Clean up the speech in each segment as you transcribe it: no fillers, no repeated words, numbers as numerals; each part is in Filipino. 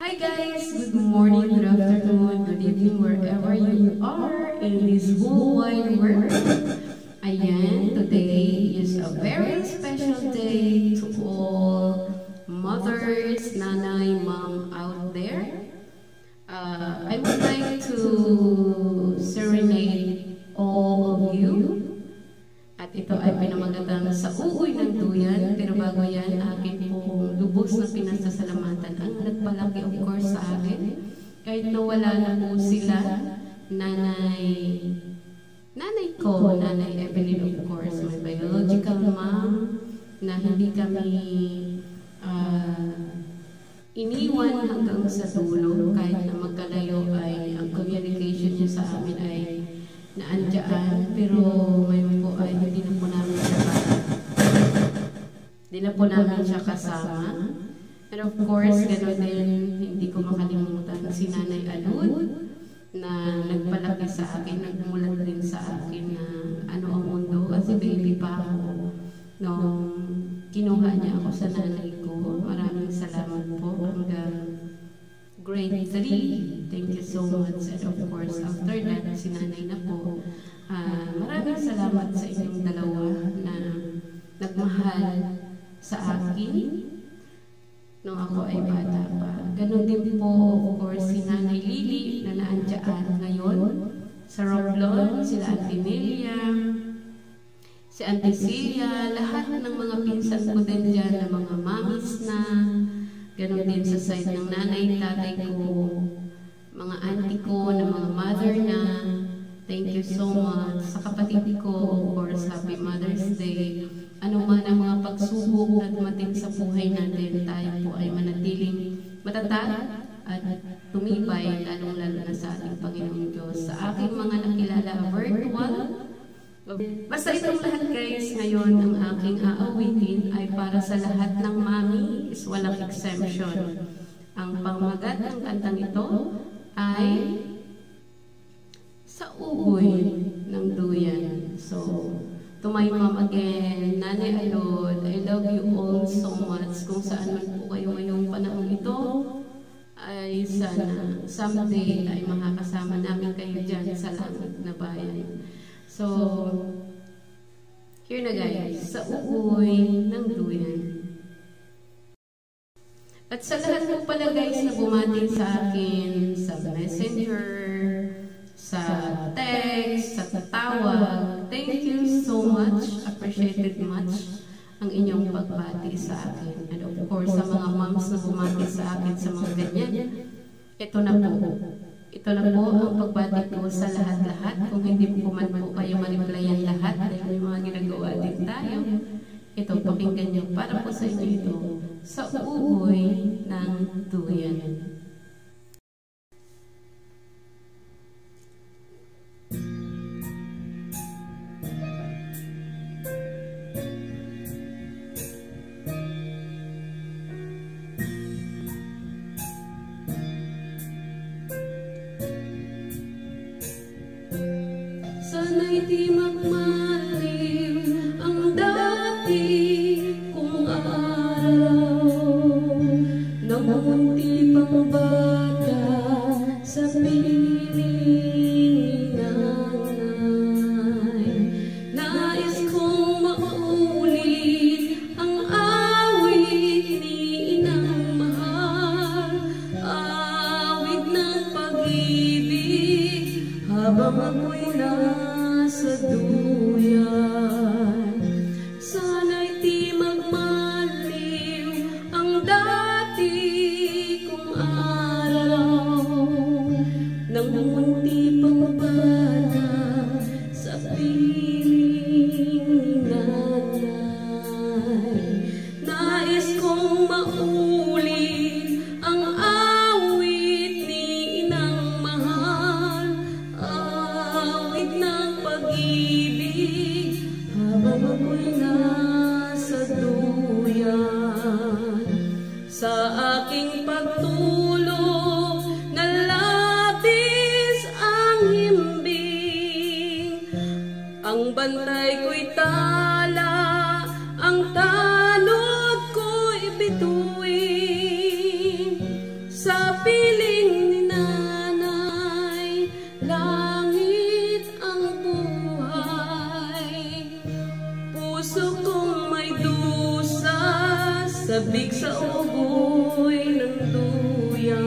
Hi guys, good morning, good afternoon, good evening, wherever you are in this whole wide world. Ayan, today is a very special day to all mothers, nanay, mom out there. I would like to serenade all of you. At ito ay pinamagatang sa ugoy ng duyan, pero bago yan, akin pong lubos na pinasasalamatan ang nagpalaki of course sa akin. Kahit nawala na po sila, nanay ko, nanay Evelyn of course, my biological mom, na hindi kami iniwan hanggang sa dulo, kahit na magkalayo ay ang communication niya sa amin ay naandyan, pero ngayon po ay hindi na po namin siya kasama. And of course, gano'n din, hindi ko makalimutan si Nanay Alud na nagpalaki sa akin, nagmulat din sa akin na ano ang mundo, kasi baby pa ako nung kinuha niya ako sa nanay ko. Maraming salamat po hanggang grade 3. Thank you so much. And of course, after that, si nanay na po. Maraming salamat sa inyong dalawa na nagmahal sa akin nung ako ay bata pa. Ganon din po, of course, si Nanay Lily na naandyan ngayon sa Romblon, sila Auntie Nelia, si Auntie Celia, lahat ng mga pinsan ko din dyan, na mga mamis na, ganon din sa side ng nanay, tatay ko, mga auntie ko, na mga mother na. Thank you so much. Sa kapatid ko, of course, Happy Mother's Day. Ano man ang mga pagsubok na dumating sa buhay natin, tayo po ay manatiling matatag at tumibay, lalong-lalo na sa ating Panginoong Diyos. Sa aking mga nakilala virtual, basta itong lahat guys, ngayon ang aking aawitin ay para sa lahat ng mami, is walang exemption. Ang pamagat ng kantang ito ay sa ugoy ng duyan. So, to my mom again, Nanay Alod, I love you all so much. Kung saan man po kayo ngayong panahon ito, ay sana someday ay makakasama namin kayo dyan sa langit na bayan. So, here na guys, sa ugoy ng duyan. At sa lahat po pala guys na bumati sa akin, sa messenger, sa text, sa tawag, thank you so much, appreciated much ang inyong pagbati sa akin. And of course, sa mga moms na bumati sa akin sa mga ganyan, ito na po. Ito na po ang pagbati ko sa lahat-lahat. Kung hindi po man po kayo ma-replyan lahat, dahil may mga ginagawa din tayo, ito, pakinggan nyo, para po sa inyo ito, sa ugoy ng duyan. Sana'y di magmaliw ang dati kong araw, nang munti pang bata sa piling ni nanay. Nais kong maulit ang awit ni inang mahal, awit ng pag-ibig habang ako'y nasa duyan. Sana'y di magmaliw ang dati kong araw, nang munti pang bata sa piling ni nanay. Nais kong maulit ang awit ni inang mahal, awit ng pag-ibig habang ako'y nasa duyan. Sa aking pagtulog na labis ang himbing, ang bantay ko'y tala, ang tanod ko'y bituin. sa piling ni nanay, langit ang buhay. Puso kong may dusa, sabik sa ugoy ng duyan.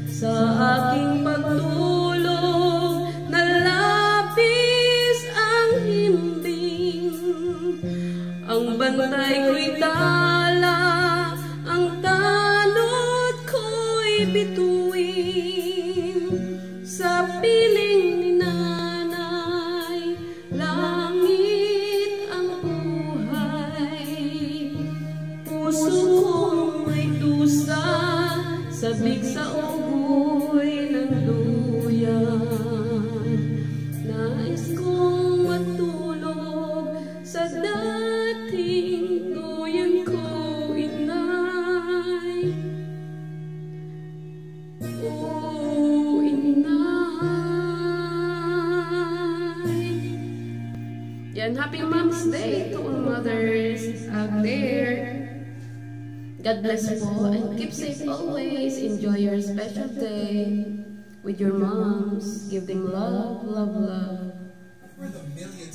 Sa aking pagtulog, nalapis ang himbing. Ang bantay ko'y tala, ang tanod ko'y bituin. Sa piling ni nanay, langit ang buhay. Puso kong may dusa, sabik sa ugoy ng duyan. Nais kong matulog sa dating duyan ko, inay. Oh, inay. Yan, happy Mom's Day to all mothers out there. God bless po and keep safe always. Enjoy your special day with your moms. Give them love, love, love. For the millions